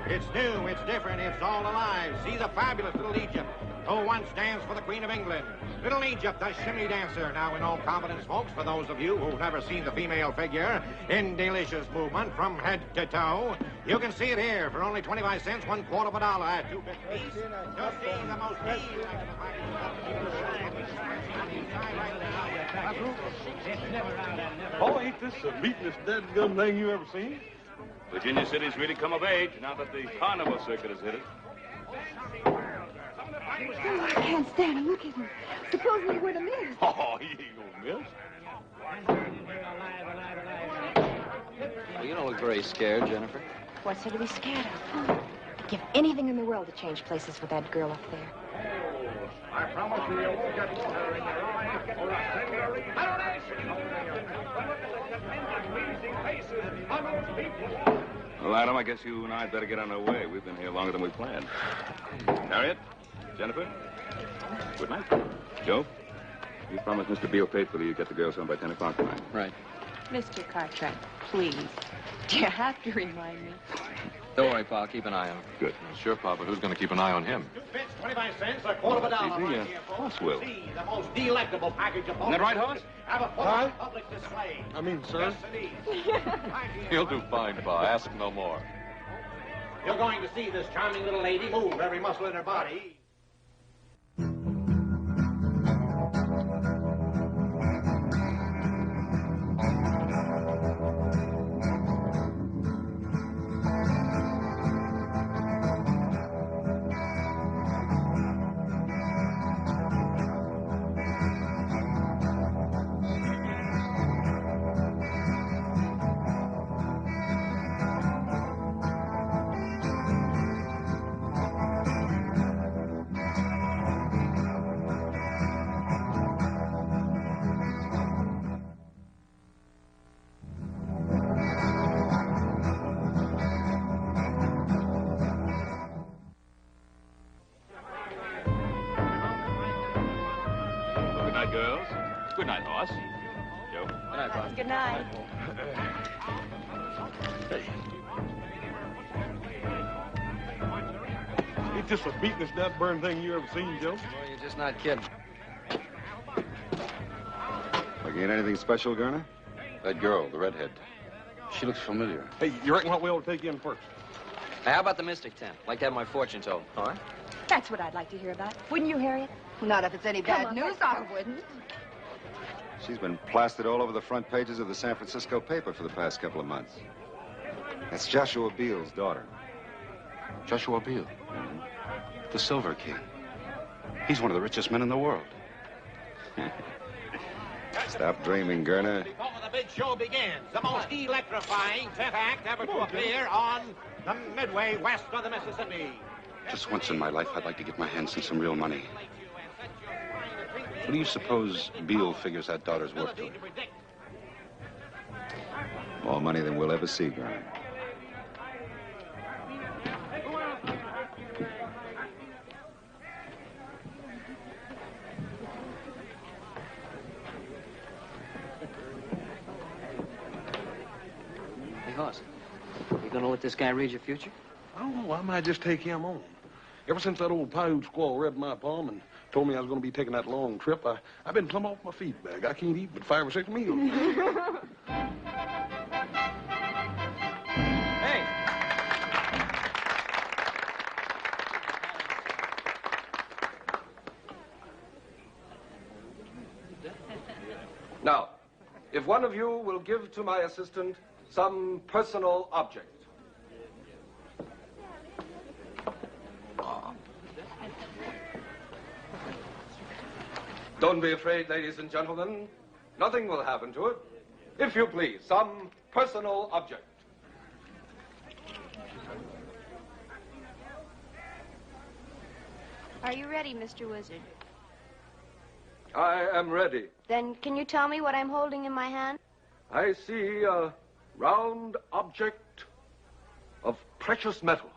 It's new, it's different, it's all alive. See the fabulous Little Egypt, who once danced for the Queen of England. Little Egypt, the shimmy dancer. Now, in all confidence, folks, for those of you who've never seen the female figure in delicious movement from head to toe, you can see it here for only 25 cents, $1/4 of a dollar at 2 bits apiece. You'll see the most Oh, ain't this the beatin'est dead-gum thing you ever seen? Virginia City's really come of age now that the carnival circuit has hit it. Oh, I can't stand him. Look at him. Supposing he were to miss. Oh, he ain't gonna miss. Well, you don't look very scared, Jennifer. What's there to be scared of? I'd give anything in the world to change places with that girl up there. I promise you won't get water in your eyes or a single regeneration. Look at the contented, pleasing faces of those people. Well, Adam, I guess you and I'd better get on our way. We've been here longer than we planned. Harriet, Jennifer, good night. Joe, you promised Mr. Beale faithfully you'd get the girls home by 10 o'clock tonight. Right. Mr. Cartwright, please. Do you have to remind me? Don't worry, Pa. Keep an eye on him. Good. Sure, Pa, but who's going to keep an eye on him? 2 bits, 25 cents, $1/4 of a dollar. Easy, Right here, folks. Hoss will. See the most delectable package of Isn't that right, Hoss? Have a full Huh? public display. I mean, sir. Destiny. He'll do fine, Pa. Ask no more. You're going to see this charming little lady move every muscle in her body. Good night, girls. Good night, Hoss. Joe. Good night, Pa. Good night. Ain't this the beatin'est dead-burn thing you ever seen, Joe? Well, you're just not kidding. Looking at anything special, Garner? That girl, the redhead. She looks familiar. Hey, you reckon what we ought to take in first? Hey, how about the Mystic Tent? Like to have my fortune told. All right? That's what I'd like to hear about. Wouldn't you, Harriet? Not if it's any bad news, I wouldn't. She's been plastered all over the front pages of the San Francisco paper for the past couple of months. That's Joshua Beale's daughter. Joshua Beale. The Silver King. He's one of the richest men in the world. Stop dreaming, Gerner. Before the big show begins, the most electrifying 10th act ever to appear on the Midway west of the Mississippi. Just once in my life, I'd like to get my hands on some real money. What do you suppose Beale figures that daughter's worth to her? More money than we'll ever see, Gerner. Hey, Hoss, you going to let this guy read your future? I don't know. I might just take him on. Ever since that old Paiute squaw read my palm and told me I was going to be taking that long trip, I've been plumb off my feed bag. I can't eat but 5 or 6 meals. Hey! Now, if one of you will give to my assistant some personal object. Don't be afraid, ladies and gentlemen. Nothing will happen to it. If you please, some personal object. Are you ready, Mr. Wizard? I am ready. Then can you tell me what I'm holding in my hand? I see a round object of precious metal.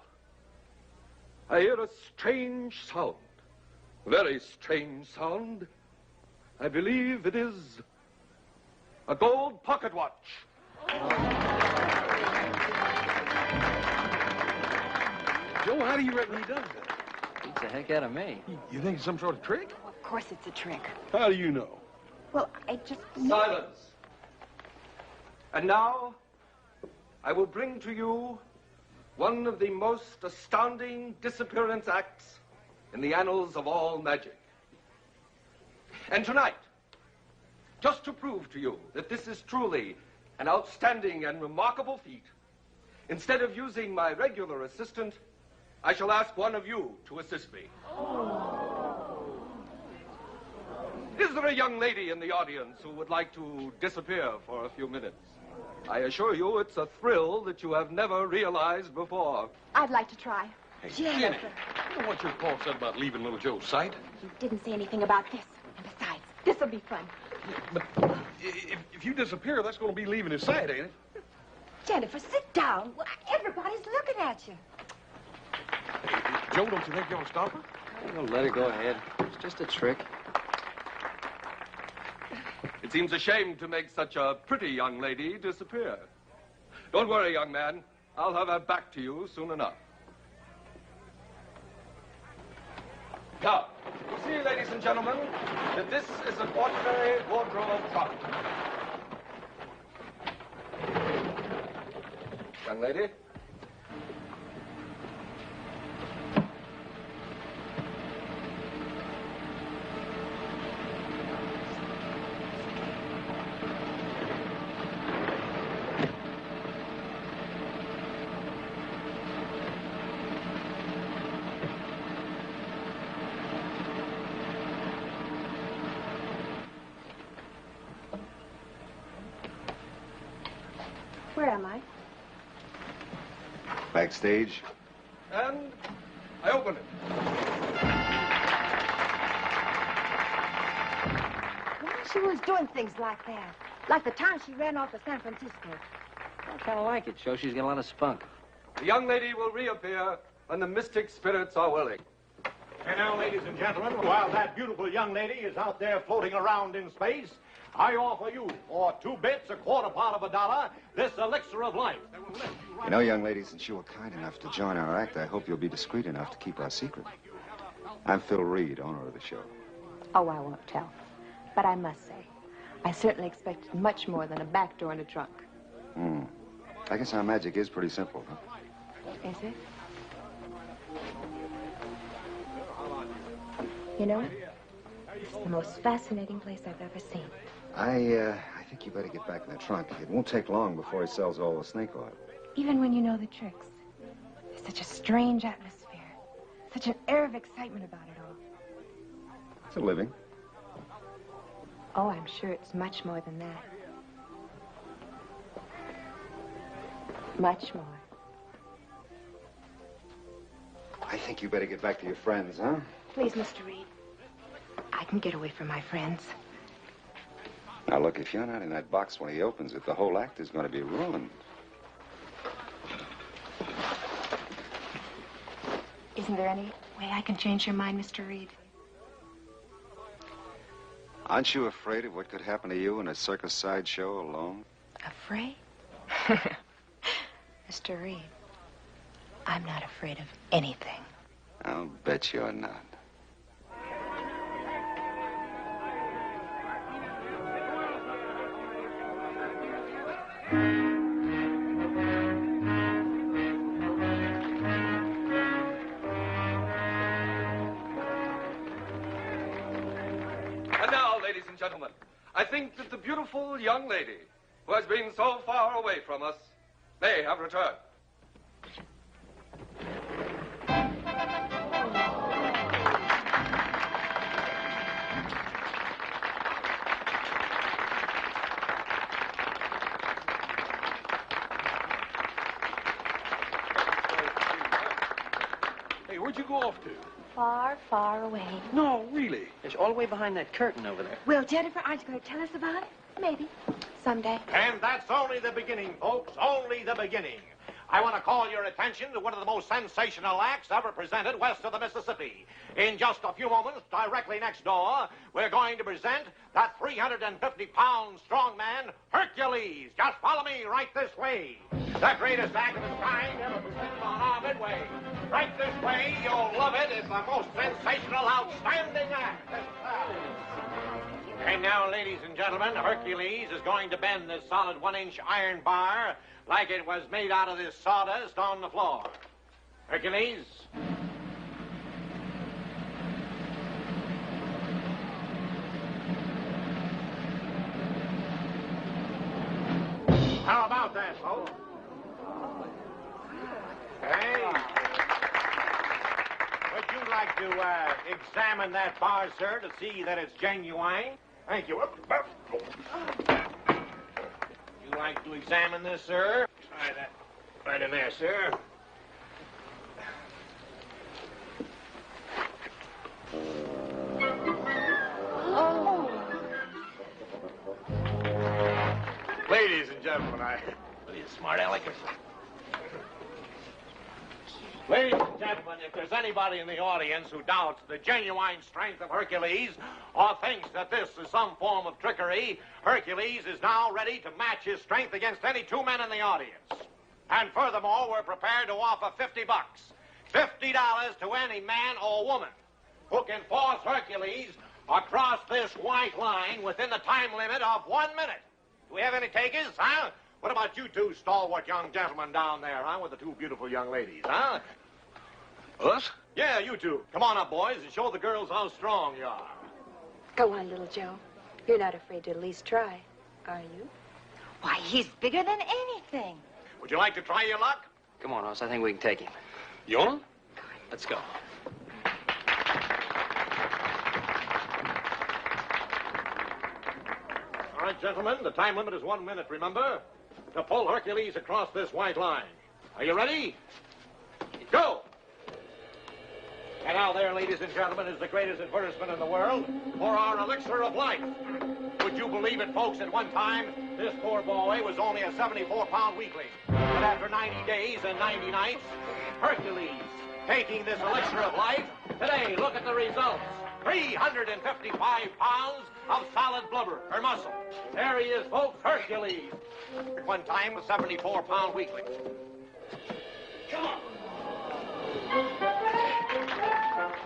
I hear a strange sound. A very strange sound. I believe it is a gold pocket watch. Joe, how do you reckon he does that? Beats the heck out of me. You think it's some sort of trick? Of course it's a trick. How do you know? Well, I just... Silence. And now, I will bring to you one of the most astounding disappearance acts in the annals of all magic. And tonight, just to prove to you that this is truly an outstanding and remarkable feat, instead of using my regular assistant, I shall ask one of you to assist me. Is there a young lady in the audience who would like to disappear for a few minutes? I assure you it's a thrill that you have never realized before. I'd like to try. Hey, Jennifer. Jenny, you know what your Paul said about leaving little Joe's sight? He didn't say anything about this. And besides, this'll be fun. But if you disappear, that's going to be leaving his sight, ain't it? Jennifer, sit down. Well, everybody's looking at you. Hey, Joe, don't you think you ought to stop her? I'll let her go ahead. It's just a trick. It seems a shame to make such a pretty young lady disappear. Don't worry, young man. I'll have her back to you soon enough. Now, you see, ladies and gentlemen, that this is an ordinary wardrobe trunk. Young lady. Where am I? Backstage. And I open it. Why she was doing things like that? Like the time she ran off to San Francisco. I kind of like it. Shows she's got a lot of spunk. The young lady will reappear when the mystic spirits are willing. And now, ladies and gentlemen, while that beautiful young lady is out there floating around in space, I offer you, for 2 bits, a quarter part of $1, this elixir of life that will lift you right... You know, young lady, since you were kind enough to join our act, I hope you'll be discreet enough to keep our secret. I'm Phil Reed, owner of the show. Oh, I won't tell. But I must say, I certainly expected much more than a back door and a trunk. I guess our magic is pretty simple, huh? Is it? You know, it's the most fascinating place I've ever seen. I think you better get back in the trunk. It won't take long before he sells all the snake oil. Even when you know the tricks, there's such a strange atmosphere, such an air of excitement about it all. It's a living. Oh, I'm sure it's much more than that. Much more. I think you better get back to your friends, huh? Please, Mr. Reed. I can get away from my friends. Now, look, if you're not in that box when he opens it, the whole act is going to be ruined. Isn't there any way I can change your mind, Mr. Reed? Aren't you afraid of what could happen to you in a circus sideshow alone? Afraid? Mr. Reed, I'm not afraid of anything. I'll bet you're not. And now, ladies and gentlemen, I think that the beautiful young lady who has been so far away from us may have returned. Hey, where'd you go off to? Far, far away. No, really. It's all the way behind that curtain over there. Well, Jennifer, aren't you going to tell us about it? Maybe. Someday. And that's only the beginning, folks, only the beginning. I want to call your attention to one of the most sensational acts ever presented west of the Mississippi. In just a few moments, directly next door, we're going to present that 350-pound strongman, Hercules. Just follow me right this way. The greatest act of its kind ever presented on our midway. Right this way. You'll love it. It's the most sensational, outstanding act. And now, ladies and gentlemen, Hercules is going to bend this solid 1-inch iron bar like it was made out of this sawdust on the floor. Hercules. How about that, folks? Hey. Would you like to examine that bar, sir, to see that it's genuine? Thank you. Would you like to examine this, sir? Try that right in there, sir. Oh. Ladies and gentlemen, what are you, smart alecks? Ladies and gentlemen, if there's anybody in the audience who doubts the genuine strength of Hercules or thinks that this is some form of trickery, Hercules is now ready to match his strength against any two men in the audience. And furthermore, we're prepared to offer $50. $50 to any man or woman who can force Hercules across this white line within the time limit of 1 minute. Do we have any takers, huh? What about you two stalwart young gentlemen down there, huh, with the two beautiful young ladies, huh? Us? Yeah, you two. Come on up, boys, and show the girls how strong you are. Go on, little Joe. You're not afraid to at least try, are you? Why, he's bigger than anything. Would you like to try your luck? Come on, Hoss. I think we can take him. You want? Let's go. All right, gentlemen, the time limit is 1 minute, remember? To pull Hercules across this white line. Are you ready? Go! And now there, ladies and gentlemen, is the greatest advertisement in the world for our elixir of life. Would you believe it, folks, at one time, this poor boy was only a 74-pound weakling. But after 90 days and 90 nights, Hercules, taking this elixir of life, today, look at the results. 355 pounds of solid blubber, or muscle. There he is, folks, Hercules. At one time, a 74-pound weakling. Come on.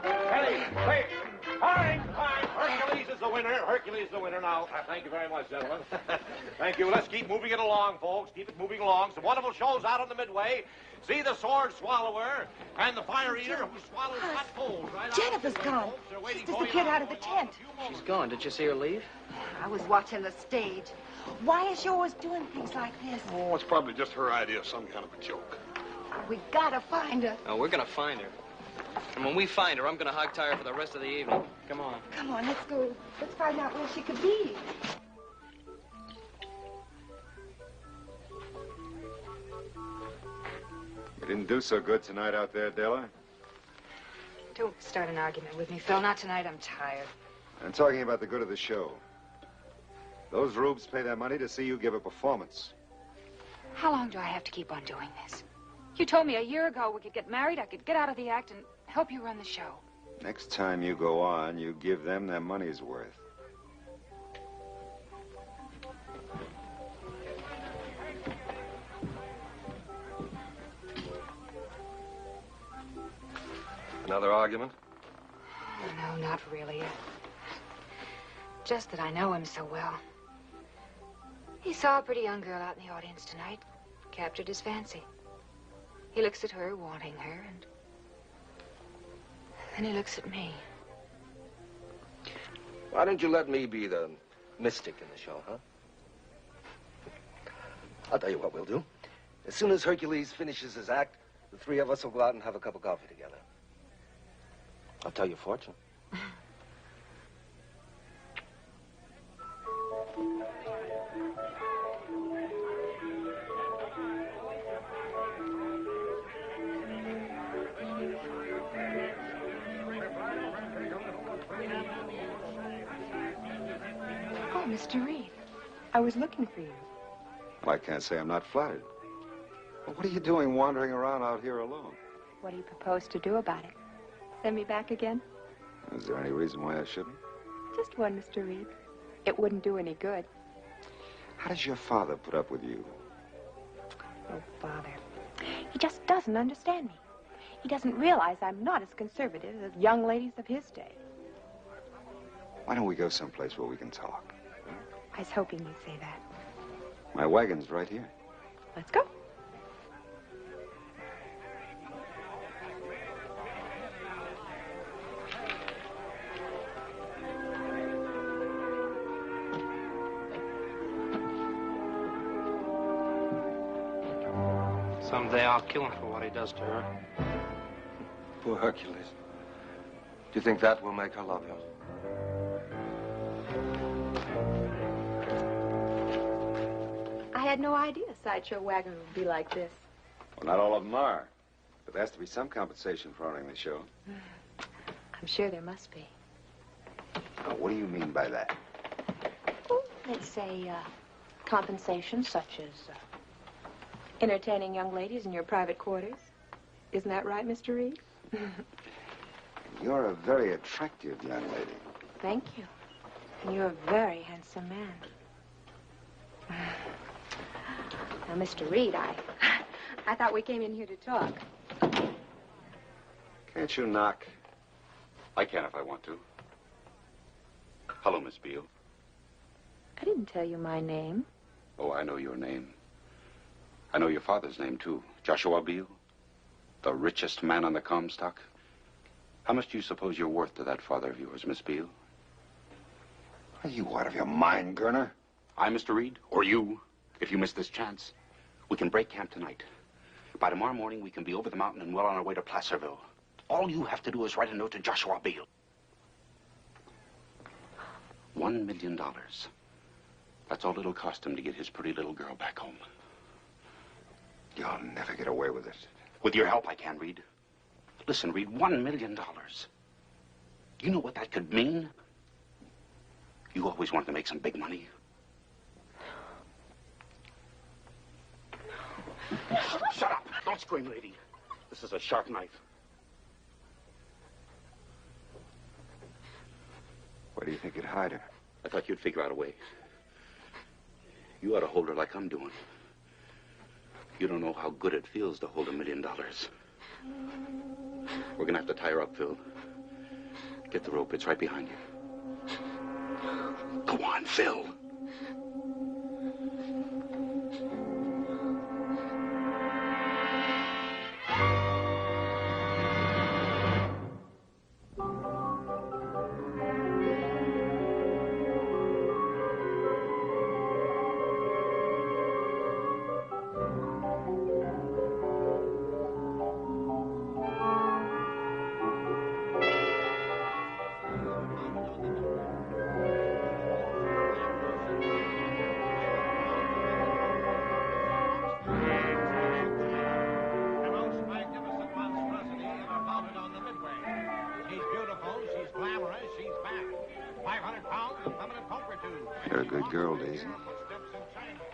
Ready, wait. All right, fine. Hercules is the winner. Hercules is the winner now. Thank you very much, gentlemen. Thank you. Let's keep moving it along, folks. Keep it moving along. Some wonderful shows out on the Midway. See the sword swallower and the fire eater who swallows hot coals right out. Jennifer's gone. She's disappeared out of the tent. She's gone. Did you see her leave? I was watching the stage. Why is she always doing things like this? Oh, it's probably just her idea of some kind of a joke. We gotta find her. Oh, we're going to find her. And when we find her, I'm going to hog-tie her for the rest of the evening. Come on. Come on, let's go. Let's find out where she could be. You didn't do so good tonight out there, Della. Don't start an argument with me, Phil. Not tonight. I'm tired. I'm talking about the good of the show. Those rubes pay their money to see you give a performance. How long do I have to keep on doing this? You told me a year ago we could get married, I could get out of the act and help you run the show. Next time you go on, you give them their money's worth. Another argument? No, not really. Just that I know him so well. He saw a pretty young girl out in the audience tonight, captured his fancy. He looks at her, wanting her, and then he looks at me. Why don't you let me be the mystic in the show, huh? I'll tell you what we'll do. As soon as Hercules finishes his act, the three of us will go out and have a cup of coffee together. I'll tell your fortune. Oh, Mr. Reed, I was looking for you. Well, I can't say I'm not flattered. But what are you doing wandering around out here alone? What do you propose to do about it? Send me back again? Is there any reason why I shouldn't? Just one, Mr. Reed. It wouldn't do any good. How does your father put up with you? Oh, Father. He just doesn't understand me. He doesn't realize I'm not as conservative as young ladies of his day. Why don't we go someplace where we can talk? I was hoping you'd say that. My wagon's right here. Let's go. Someday I'll kill him for what he does to her. Poor Hercules. Do you think that will make her love him? I had no idea a sideshow wagon would be like this. Well, not all of them are. But there has to be some compensation for owning the show. I'm sure there must be. Now, what do you mean by that? Oh, let's say, compensation such as, entertaining young ladies in your private quarters. Isn't that right, Mr. Reed? You're a very attractive young lady. Thank you. And you're a very handsome man. Now, Mr. Reed, I thought we came in here to talk. Can't you knock? I can if I want to. Hello, Miss Beale. I didn't tell you my name. Oh, I know your name. I know your father's name, too. Joshua Beale. The richest man on the Comstock. How much do you suppose you're worth to that father of yours, Miss Beale? Are you out of your mind, Gurner? I, Mr. Reed, or you, if you miss this chance. We can break camp tonight. By tomorrow morning, we can be over the mountain and well on our way to Placerville. All you have to do is write a note to Joshua Beale. $1 million. That's all it'll cost him to get his pretty little girl back home. You'll never get away with it. With your help, I can, Reed. Listen, Reed, $1 million. You know what that could mean? You always wanted to make some big money. Shut up! Don't scream, lady. This is a sharp knife. Where do you think you'd hide her? I thought you'd figure out a way. You ought to hold her like I'm doing. You don't know how good it feels to hold $1 million. We're gonna have to tie her up, Phil. Get the rope. It's right behind you. Go on, Phil.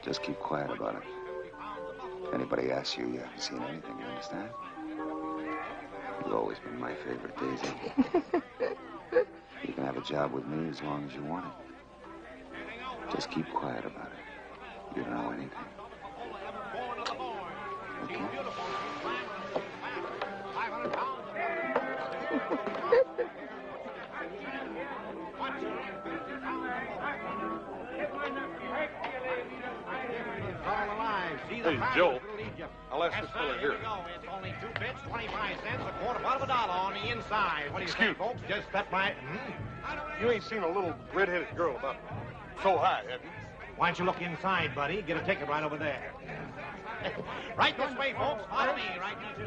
Just keep quiet about it. If anybody asks you, you haven't seen anything, you understand? You've always been my favorite, Daisy. You can have a job with me as long as you want it. Just keep quiet about it. You don't know anything. Okay? Hey, Joe, I'll ask this fella here. It's only 2 bits, 25 cents, a quarter of $1 on the inside. What do you think, folks? Just step right. You ain't seen a little red-headed girl about so high, have you? Why don't you look inside, buddy? Get a ticket right over there. Right this way, folks. Follow me. Right this way.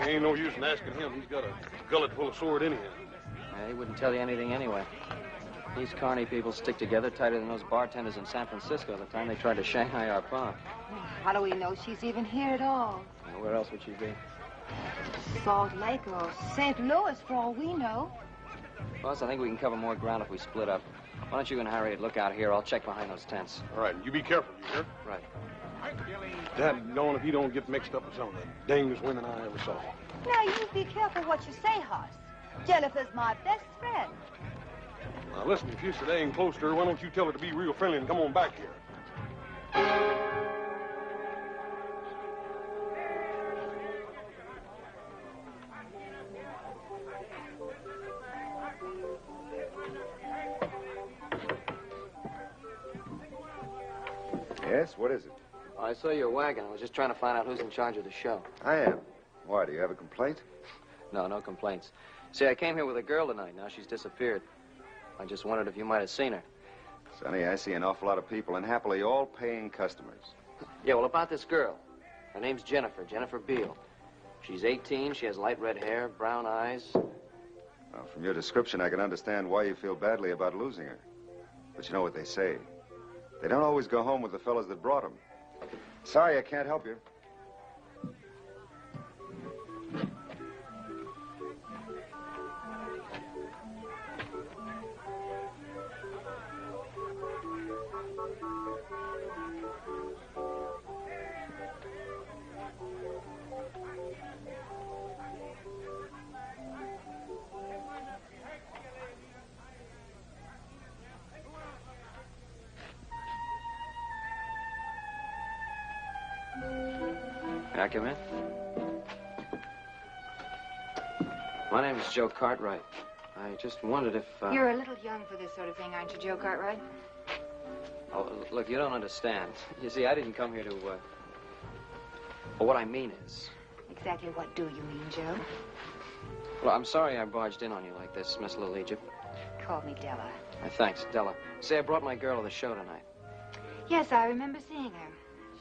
Ain't no use in asking him. He's got a gullet full of sword anyhow. Yeah, he wouldn't tell you anything anyway. These carny people stick together tighter than those bartenders in San Francisco the time they tried to Shanghai our pa. How do we know she's even here at all? Now, where else would she be? Salt Lake or St. Louis, for all we know. Boss, I think we can cover more ground if we split up. Why don't you and Harriet look out here? I'll check behind those tents. All right, you be careful, you hear? Right. Daggone if you don't get mixed up with some of the dangest women I ever saw. Now, you be careful what you say, Hoss. Jennifer's my best friend. Now, listen, if you're staying close to her, why don't you tell her to be real friendly and come on back here? Yes, what is it? I saw your wagon. I was just trying to find out who's in charge of the show. I am. Why, do you have a complaint? No, no complaints. See, I came here with a girl tonight. Now she's disappeared. I just wondered if you might have seen her. Sonny, I see an awful lot of people, and happily all paying customers. Yeah, well, about this girl. Her name's Jennifer Beale. She's 18, she has light red hair, brown eyes. Well, from your description, I can understand why you feel badly about losing her. But you know what they say. They don't always go home with the fellas that brought them. Sorry, I can't help you. Can I come in? My name is Joe Cartwright. I just wondered if... You're a little young for this sort of thing, aren't you, Joe Cartwright? Oh, look, you don't understand. You see, I didn't come here to, Well, what I mean is... Exactly what do you mean, Joe? Well, I'm sorry I barged in on you like this, Miss Little Egypt. Call me Della. Thanks, Della. Say, I brought my girl to the show tonight. Yes, I remember seeing her.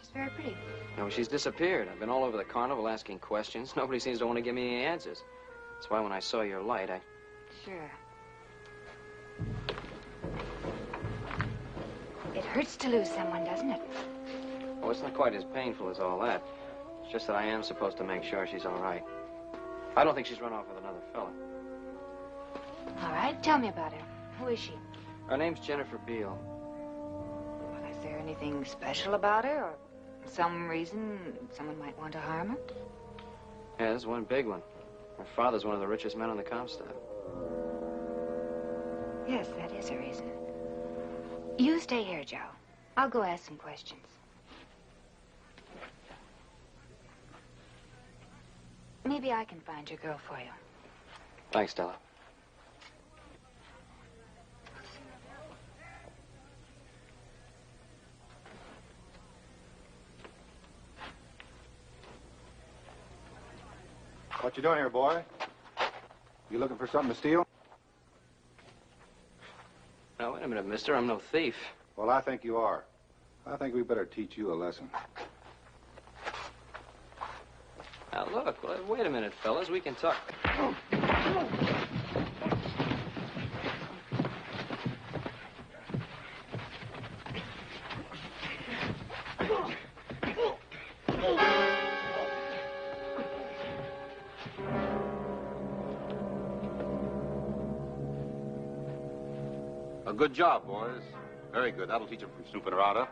She's very pretty. No, she's disappeared. I've been all over the carnival asking questions. Nobody seems to want to give me any answers. That's why when I saw your light, I... Sure. It hurts to lose someone, doesn't it? Oh, it's not quite as painful as all that. It's just that I am supposed to make sure she's all right. I don't think she's run off with another fella. All right, tell me about her. Who is she? Her name's Jennifer Beale. Well, is there anything special about her, or some reason someone might want to harm her? Yeah, there's one big one. Her father's one of the richest men on the Comstock. Yes, that is a reason. You stay here, Joe. I'll go ask some questions. Maybe I can find your girl for you. Thanks, Della. What you doing here, boy? You looking for something to steal? Now, wait a minute, mister. I'm no thief. Well, I think you are. I think we better teach you a lesson. Now, look, wait a minute, fellas. We can talk. A good job, boys. Very good. That'll teach him from snooping around, huh?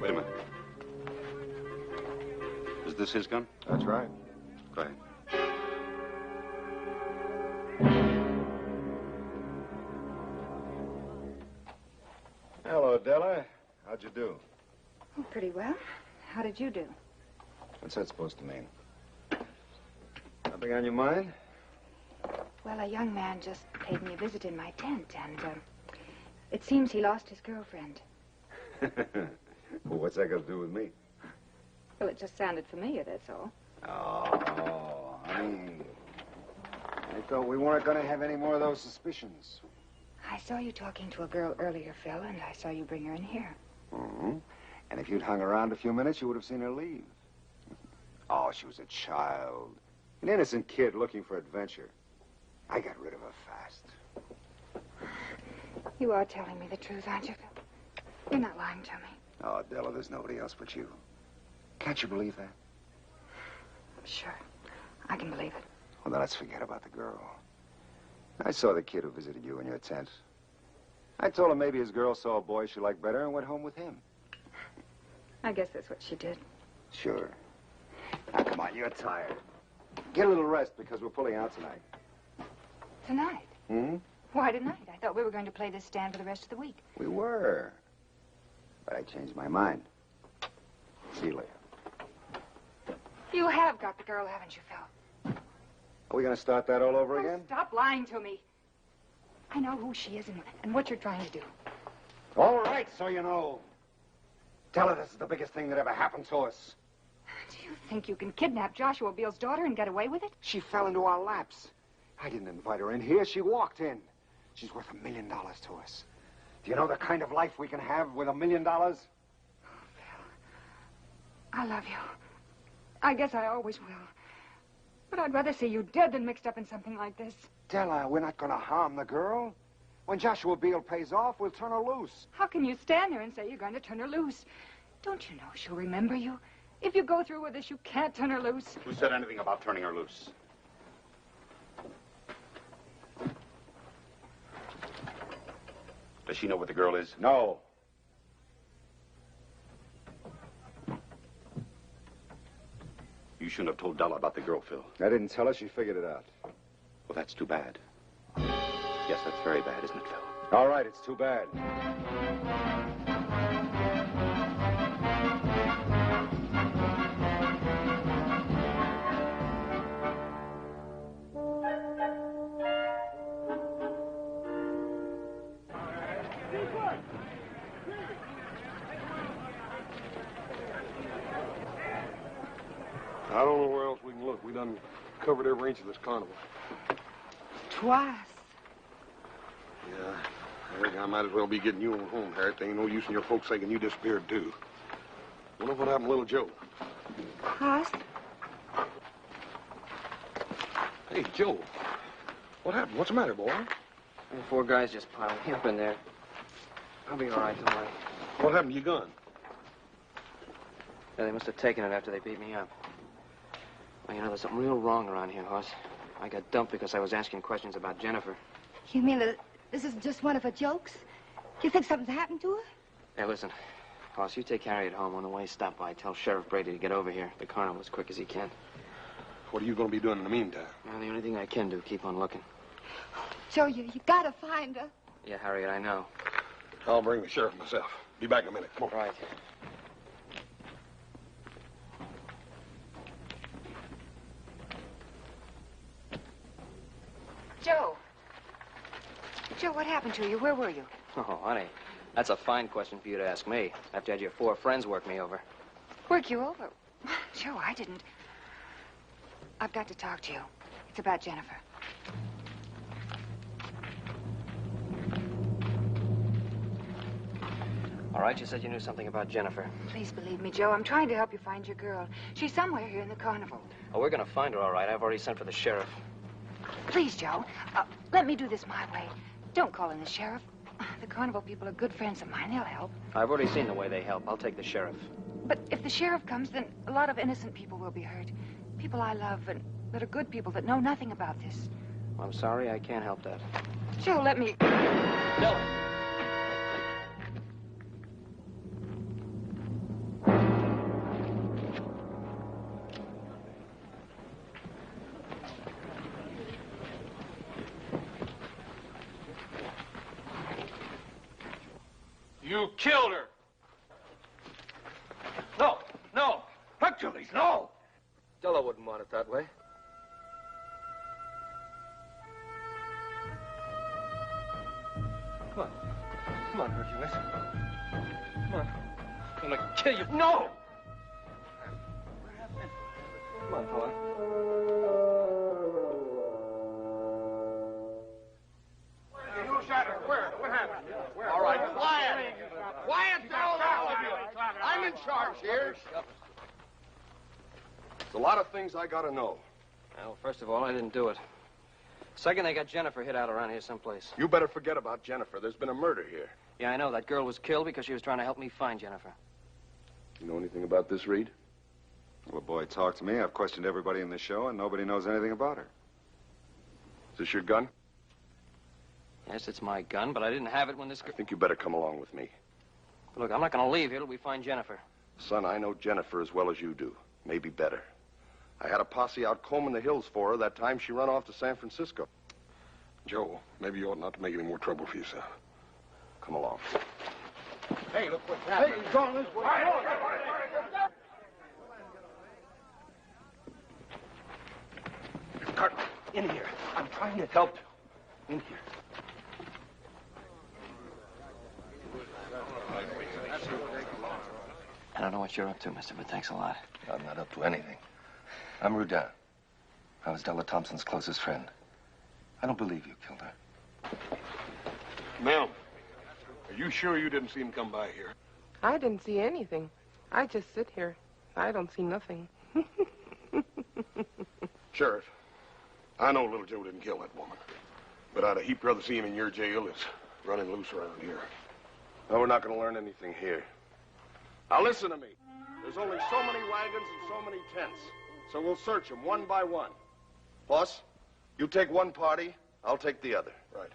Wait a minute. Is this his gun? That's right. Go ahead. Hello, Della. How'd you do? Oh, pretty well. How did you do? What's that supposed to mean? Nothing on your mind? Well, a young man just paid me a visit in my tent, and it seems he lost his girlfriend. Well, what's that got to do with me? Well, it just sounded familiar, that's all. Oh, honey. I thought we weren't going to have any more of those suspicions. I saw you talking to a girl earlier, Phil, and I saw you bring her in here. Mm-hmm. And if you'd hung around a few minutes, you would have seen her leave. Oh, she was a child. An innocent kid looking for adventure. I got rid of her fast. You are telling me the truth, aren't you? You're not lying to me. Oh, Della, there's nobody else but you. Can't you believe that? Sure. I can believe it. Well, then let's forget about the girl. I saw the kid who visited you in your tent. I told him maybe his girl saw a boy she liked better and went home with him. I guess that's what she did. Sure. you're tired. Get a little rest because we're pulling out tonight. Tonight? Hmm? Why tonight? I thought we were going to play this stand for the rest of the week. We were. But I changed my mind. See you later. You have got the girl, haven't you, Phil? Are we going to start that all over again? Stop lying to me. I know who she is and what you're trying to do. All right, so you know. Tell her this is the biggest thing that ever happened to us. Do you think you can kidnap Joshua Beale's daughter and get away with it? She fell into our laps. I didn't invite her in here. She walked in. She's worth $1 million to us. Do you know the kind of life we can have with $1 million? Oh, Phil, I love you. I guess I always will. But I'd rather see you dead than mixed up in something like this. Della, we're not going to harm the girl. When Joshua Beale pays off, we'll turn her loose. How can you stand there and say you're going to turn her loose? Don't you know she'll remember you? If you go through with this, you can't turn her loose. Who said anything about turning her loose? Does she know what the girl is? No. You shouldn't have told Della about the girl, Phil. I didn't tell her. She figured it out. Well, that's too bad. Yes, that's very bad, isn't it, Phil? All right, it's too bad. I don't know where else we can look. We done covered every inch of this carnival. Twice. Yeah, I think I might as well be getting you on home, Harriet. There ain't no use in your folks thinking you disappeared, too. Wonder what happened to little Joe. Us? Hey, Joe. What happened? What's the matter, boy? The 4 guys just piled me up in there. I'll be all right, don't worry. What happened to your gun? Yeah, they must have taken it after they beat me up. Well, you know, there's something real wrong around here, Hoss. I got dumped because I was asking questions about Jennifer. You mean that this is just one of her jokes? You think something's happened to her? Hey, listen. Hoss, you take Harriet home. On the way, stop by. Tell Sheriff Brady to get over here. The carnival as quick as he can. What are you going to be doing in the meantime? Well, the only thing I can do, keep on looking. Joe, you gotta find her. Yeah, Harriet, I know. I'll bring the sheriff myself. Be back in a minute. Come on. Right. Joe. Joe, what happened to you? Where were you? Oh, honey, that's a fine question for you to ask me, after you had your 4 friends work me over. Work you over? Joe, I didn't. I've got to talk to you. It's about Jennifer. All right, you said you knew something about Jennifer. Please believe me, Joe. I'm trying to help you find your girl. She's somewhere here in the carnival. Oh, we're going to find her, all right. I've already sent for the sheriff. Please, Joe. Let me do this my way. Don't call in the sheriff. The carnival people are good friends of mine. They'll help. I've already seen the way they help. I'll take the sheriff. But if the sheriff comes, then a lot of innocent people will be hurt. People I love and that are good people that know nothing about this. I'm sorry, I can't help that. Joe, let me... No! You killed her. No, no. Hercules, no. Della wouldn't want it that way. Come on. Come on, Hercules. Come on. I'm gonna kill you. No! Come on, boy. What happened? All right, quiet. Quiet down, all of you. I'm in charge here. There's a lot of things I got to know. Well, first of all, I didn't do it. Second, they got Jennifer hid out around here someplace. You better forget about Jennifer. There's been a murder here. Yeah, I know. That girl was killed because she was trying to help me find Jennifer. You know anything about this, Reed? Well, boy, talk to me. I've questioned everybody in the show, and nobody knows anything about her. Is this your gun? Yes, it's my gun, but I didn't have it when this... I think you better come along with me. Look, I'm not going to leave here till we find Jennifer. Son, I know Jennifer as well as you do. Maybe better. I had a posse out combing the hills for her that time she run off to San Francisco. Joe, maybe you ought not to make any more trouble for yourself. Come along. Hey, look what's happening. Hey, he's going this way. Cartwright, in here. I'm trying to help you. In here. I don't know what you're up to, mister, but thanks a lot. I'm not up to anything. I'm Rudin. I was Della Thompson's closest friend. I don't believe you killed her. Ma'am, are you sure you didn't see him come by here? I didn't see anything. I just sit here. I don't see nothing. Sheriff, I know little Joe didn't kill that woman, but I'd a heap rather see him in your jail as running loose around here. No, we're not going to learn anything here. Now listen to me. There's only so many wagons and so many tents, so we'll search them one by one. Boss, you take one party, I'll take the other. Right.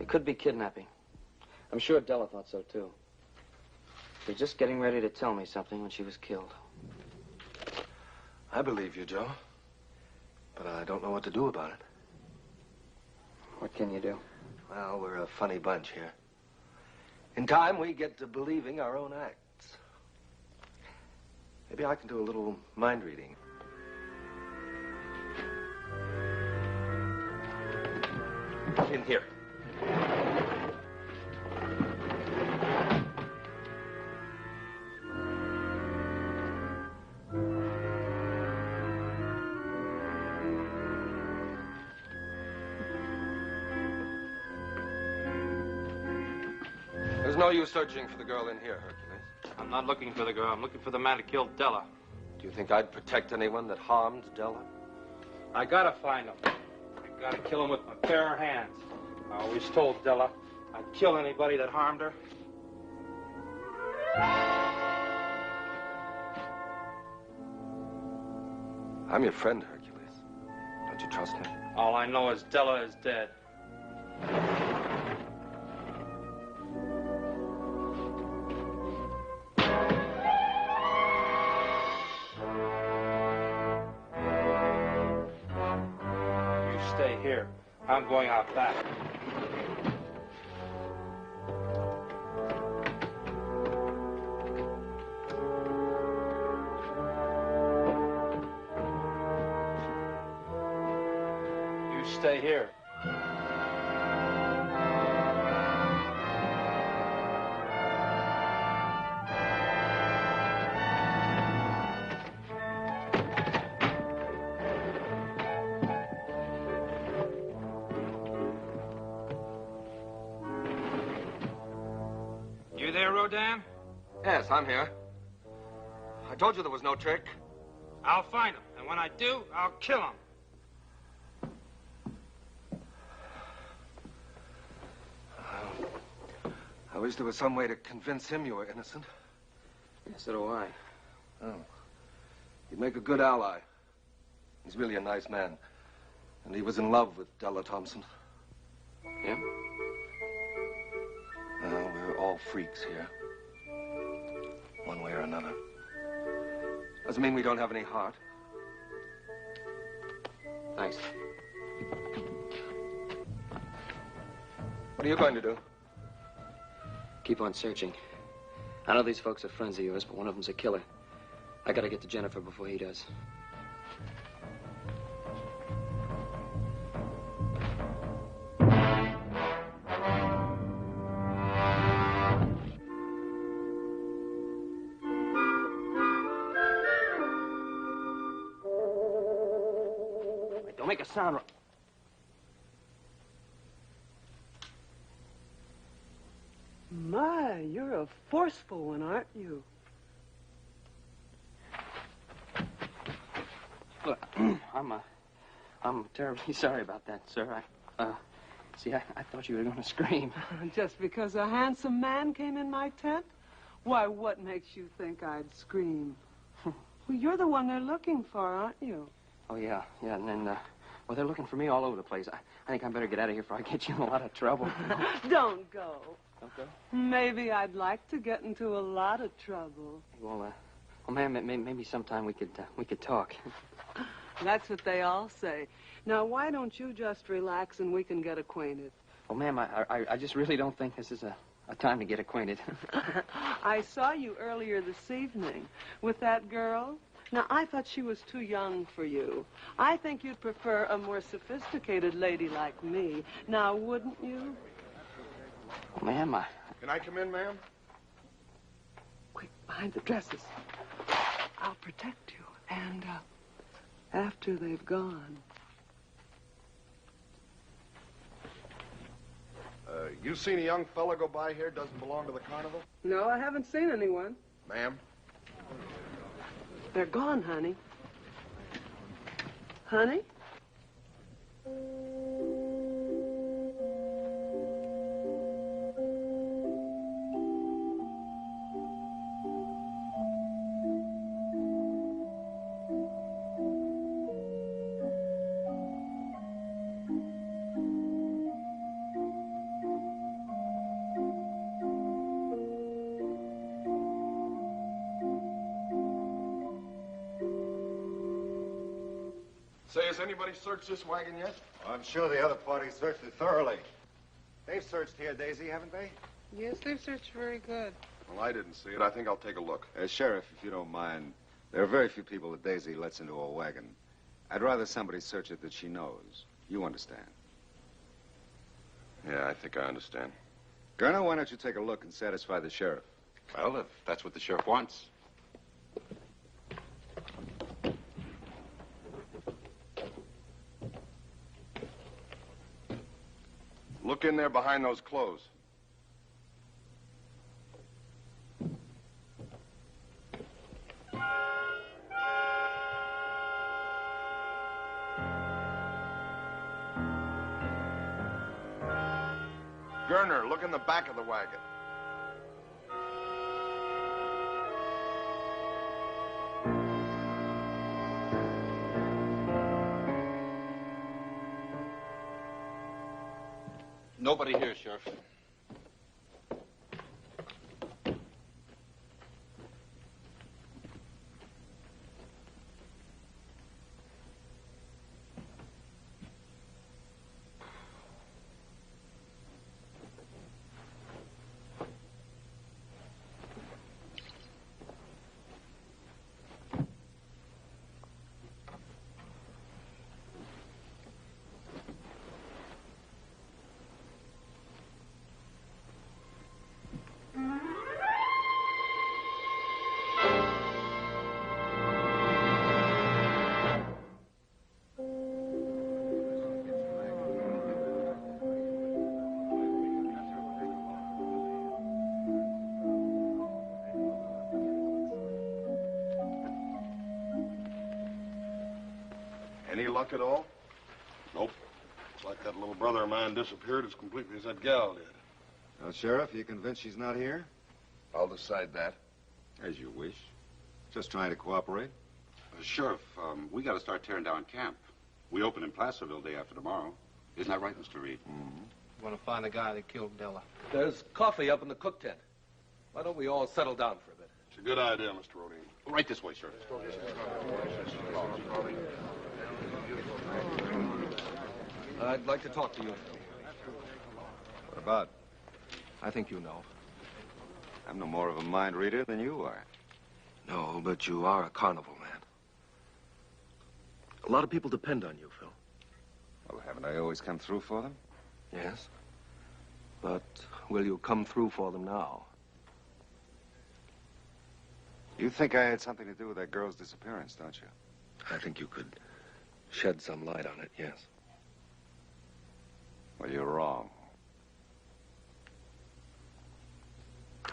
It could be kidnapping. I'm sure Della thought so, too. She was just getting ready to tell me something when she was killed. I believe you, Joe. But I don't know what to do about it. What can you do? Well, we're a funny bunch here. In time, we get to believing our own acts. Maybe I can do a little mind reading. In here. There's no use searching for the girl in here, Hercules. I'm not looking for the girl. I'm looking for the man who killed Della. Do you think I'd protect anyone that harmed Della? I gotta find him. I gotta kill him with my bare hands. I always told Della I'd kill anybody that harmed her. I'm your friend, Hercules. Don't you trust me? All I know is Della is dead. Stay here. I'm going out back. You stay here. You there, Rodin? Yes, I'm here. I told you there was no trick. I'll find him, and when I do, I'll kill him. I wish there was some way to convince him you were innocent. So do I. Oh. He'd make a good ally. He's really a nice man. And he was in love with Della Thompson. Yeah? Well, we're all freaks here. One way or another. Doesn't mean we don't have any heart. Thanks. What are you going to do? Keep on searching. I know these folks are friends of yours, but one of them's a killer. I gotta get to Jennifer before he does. Wait, don't make a sound. My, you're a forceful one, aren't you? Look, I'm terribly sorry about that, sir. See, I thought you were going to scream. Just because a handsome man came in my tent? Why, what makes you think I'd scream? Well, you're the one they're looking for, aren't you? Oh, yeah, and then Well, they're looking for me all over the place. I think I better get out of here before I get you in a lot of trouble. Don't go. Don't go? Maybe I'd like to get into a lot of trouble. Well, ma'am, maybe sometime we could talk. That's what they all say. Now, why don't you just relax and we can get acquainted? Well, ma'am, I just really don't think this is a time to get acquainted. I saw you earlier this evening with that girl. Now, I thought she was too young for you. I think you'd prefer a more sophisticated lady like me. Now, wouldn't you? Well, ma'am, Can I come in, ma'am? Quick, behind the dresses. I'll protect you. And, after they've gone. You seen a young fella go by here, doesn't belong to the carnival? No, I haven't seen anyone. Ma'am? They're gone, honey. Honey? Say, has anybody searched this wagon yet? I'm sure the other party searched it thoroughly. They've searched here, Daisy, haven't they? Yes, they've searched very good. Well, I didn't see it. I think I'll take a look. Sheriff, if you don't mind, there are very few people that Daisy lets into a wagon. I'd rather somebody search it that she knows. You understand? Yeah, I think I understand. Gurner, why don't you take a look and satisfy the sheriff? Well, if that's what the sheriff wants. Look in there behind those clothes. Gurner, look in the back of the wagon. Nobody here, Sheriff. Any luck at all? Nope. It's like that little brother of mine disappeared as completely as that gal did. Well, Sheriff, you convinced she's not here? I'll decide that. As you wish. Just trying to cooperate. Sheriff, we got to start tearing down camp. We open in Placerville day after tomorrow. Isn't that right, Mr. Reed? Mm-hmm. Want to find the guy that killed Della. There's coffee up in the cook tent. Why don't we all settle down for a bit? It's a good idea, Mr. Rodine. Right this way, Sheriff. I'd like to talk to you. What about? I think you know. I'm no more of a mind reader than you are. No, but you are a carnival man. A lot of people depend on you, Phil. Well, haven't I always come through for them? Yes. But will you come through for them now? You think I had something to do with that girl's disappearance, don't you? I think you could shed some light on it, yes. Well, you're wrong.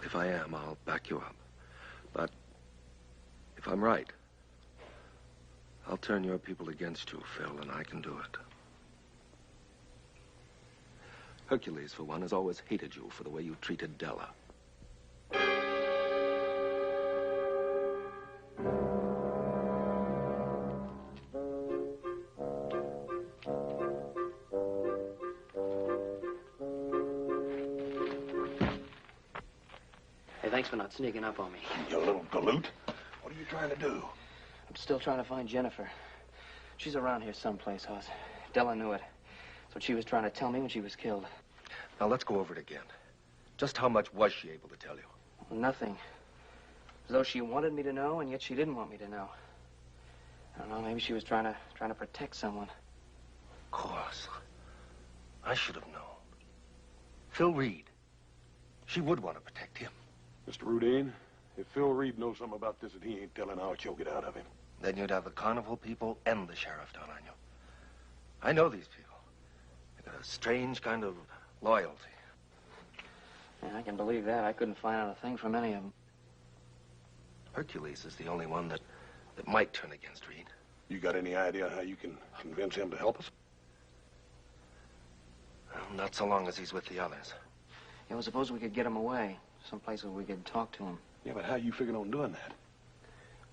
If I am, I'll back you up. But if I'm right, I'll turn your people against you, Phil, and I can do it. Hercules, for one, has always hated you for the way you treated Della. thanks for not sneaking up on me. You little galoot. What are you trying to do? I'm still trying to find Jennifer. She's around here someplace, Hoss. Della knew it. That's what she was trying to tell me when she was killed. Now, let's go over it again. Just how much was she able to tell you? Well, nothing. As though she wanted me to know, and yet she didn't want me to know. I don't know, maybe she was trying to protect someone. Of course. I should have known. Phil Reed. She would want to protect him. Mr. Rudine, if Phil Reed knows something about this that he ain't telling, I'll choke it out of him. Then you'd have the carnival people and the sheriff down on you. I know these people. They've got a strange kind of loyalty. Yeah, I can believe that. I couldn't find out a thing from any of them. Hercules is the only one that might turn against Reed. You got any idea how you can convince him to help us? Well, not so long as he's with the others. Yeah, well, suppose we could get him away. Someplace where we could talk to him. Yeah, but how you figuring on doing that?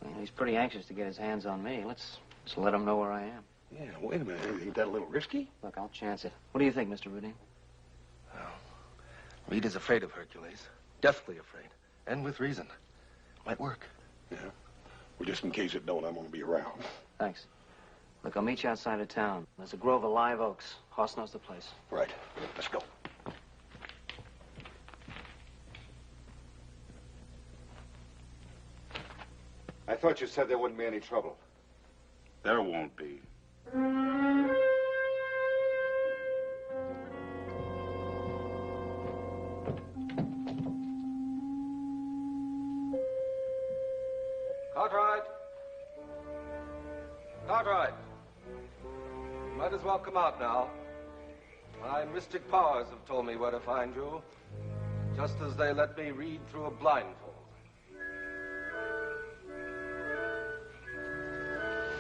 Well, he's pretty anxious to get his hands on me. Let's let him know where I am. Yeah, wait a minute. Ain't that a little risky? Look, I'll chance it. What do you think, Mr. Rudine? Well, Reed is afraid of Hercules. Deathly afraid. And with reason. Might work. Yeah. Well, just in case it don't, I'm going to be around. Thanks. Look, I'll meet you outside of town. There's a grove of live oaks. Hoss knows the place. Right. Let's go. I thought you said there wouldn't be any trouble. There won't be. Cartwright! Cartwright! Might as well come out now. My mystic powers have told me where to find you, just as they let me read through a blindfold.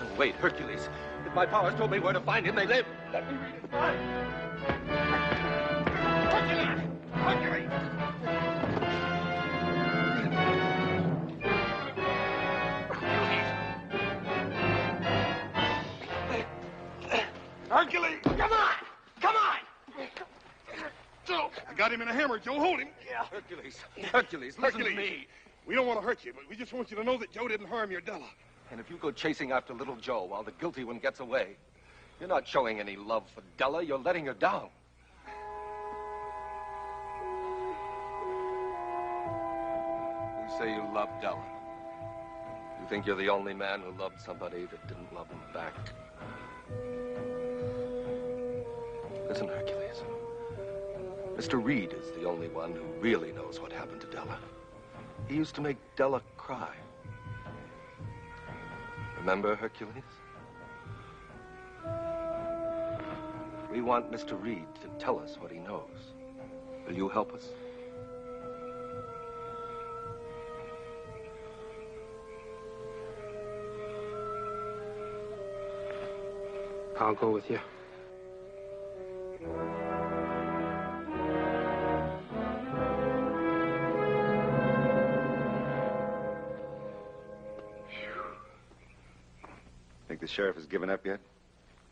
Oh, wait, Hercules. If my powers told me where to find him, they live. Let me read his mind. Hercules! Hercules! Hercules! Come on! Come on! Joe, I got him in a hammer, Joe. Hold him. Yeah. Hercules. Hercules, listen to me. We don't want to hurt you, but we just want you to know that Joe didn't harm your Della. And if you go chasing after little Joe while the guilty one gets away, you're not showing any love for Della. You're letting her down. You say you love Della. You think you're the only man who loved somebody that didn't love him back. Listen, Hercules. Mr. Reed is the only one who really knows what happened to Della. He used to make Della cry. Remember, Hercules? We want Mr. Reed to tell us what he knows. Will you help us? I'll go with you. Think the sheriff has given up yet?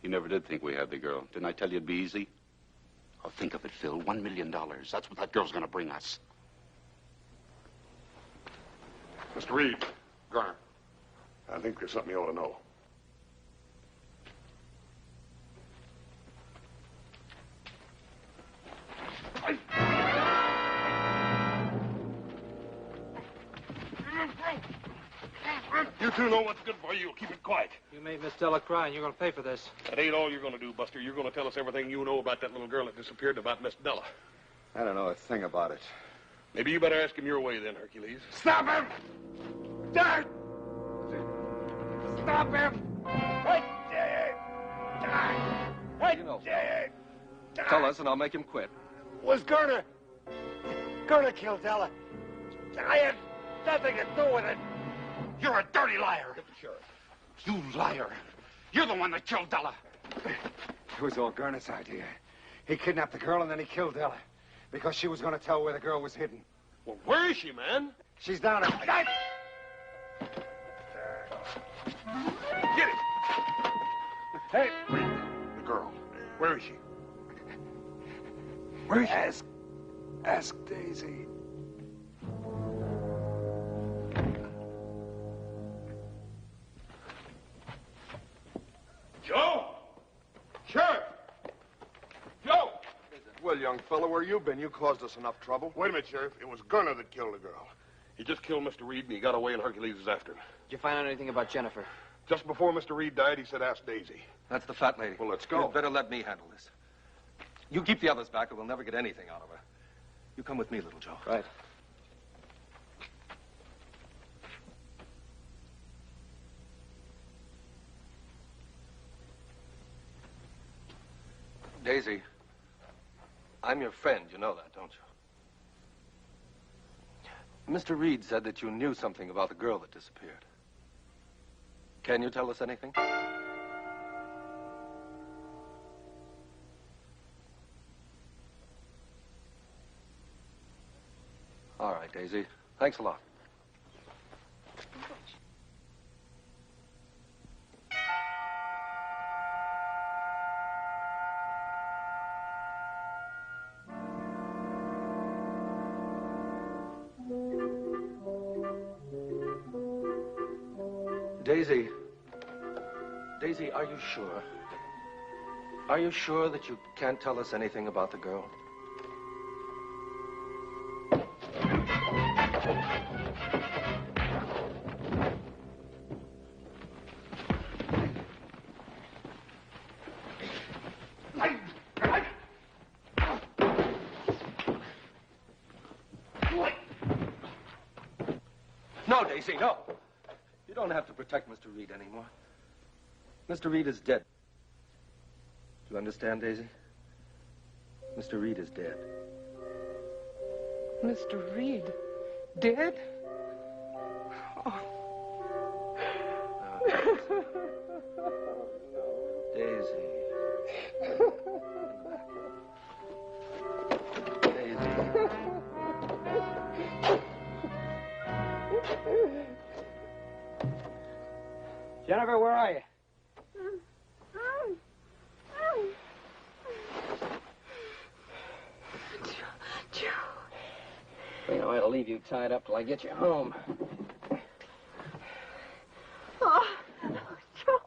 You never did think we had the girl. Didn't I tell you it'd be easy? Oh, think of it, Phil. $1 million. That's what that girl's gonna bring us. Mr. Reed, Garner, I think there's something you ought to know. You two know what's good for you. Keep it quiet. You made Miss Della cry, and you're going to pay for this. That ain't all you're going to do, Buster. You're going to tell us everything you know about that little girl that disappeared and about Miss Della. I don't know a thing about it. Maybe you better ask him your way then, Hercules. Stop him! Dad! Stop him! You know, tell us and I'll make him quit. Was Gerner killed Della? I had nothing to do with it. You're a dirty liar. Get the sheriff. You liar. You're the one that killed Della. It was all Garner's idea. He kidnapped the girl and then he killed Della. Because she was going to tell where the girl was hidden. Well, where is she, man? She's down at... Get it! Hey, wait. The girl. Where is she? Where is she? Ask Daisy. fella, where you been? You caused us enough trouble. Wait a minute, Sheriff. It was Gurner that killed the girl. He just killed Mr. Reed, and he got away, and Hercules is after him. Did you find out anything about Jennifer? Just before Mr. Reed died, he said, ask Daisy. That's the fat lady. Well, let's go. You'd better let me handle this. You keep the others back, or we'll never get anything out of her. You come with me, little Joe. Right. Daisy, I'm your friend. You know that, don't you? Mr. Reed said that you knew something about the girl that disappeared. Can you tell us anything? All right, Daisy. Thanks a lot. Daisy. Daisy, are you sure? Are you sure that you can't tell us anything about the girl? No, Daisy, no. You don't have to protect Mr. Reed anymore. Mr. Reed is dead. Do you understand, Daisy? Mr. Reed is dead. Mr. Reed? Dead? Oh. Daisy. Jennifer, where are you? Joe. You know, I'll leave you tied up till I get you home. Oh, Joe.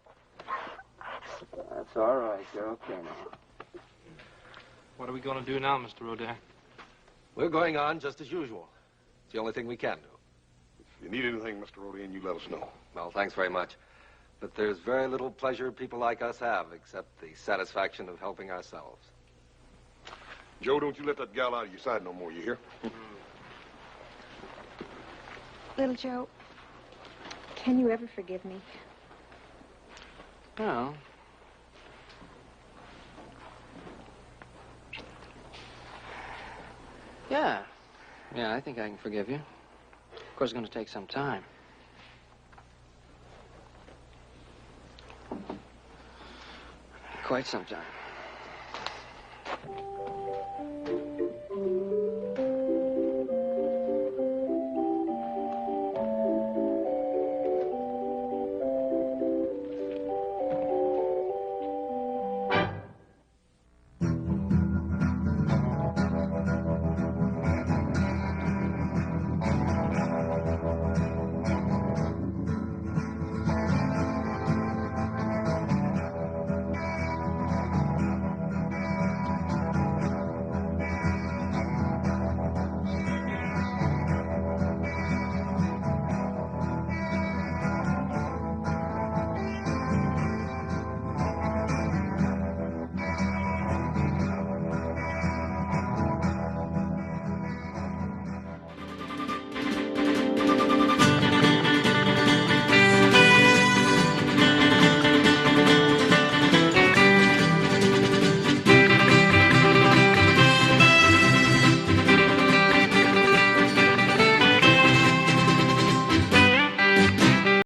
That's all right. You're okay now. What are we going to do now, Mr. Rodin? We're going on just as usual. It's the only thing we can do. If you need anything, Mr. Rodin, you let us know. Well, thanks very much. But there's very little pleasure people like us have except the satisfaction of helping ourselves. Joe, don't you let that gal out of your side no more, you hear? Little Joe, can you ever forgive me? Well, yeah. Yeah, I think I can forgive you. Of course, it's going to take some time. Quite some time.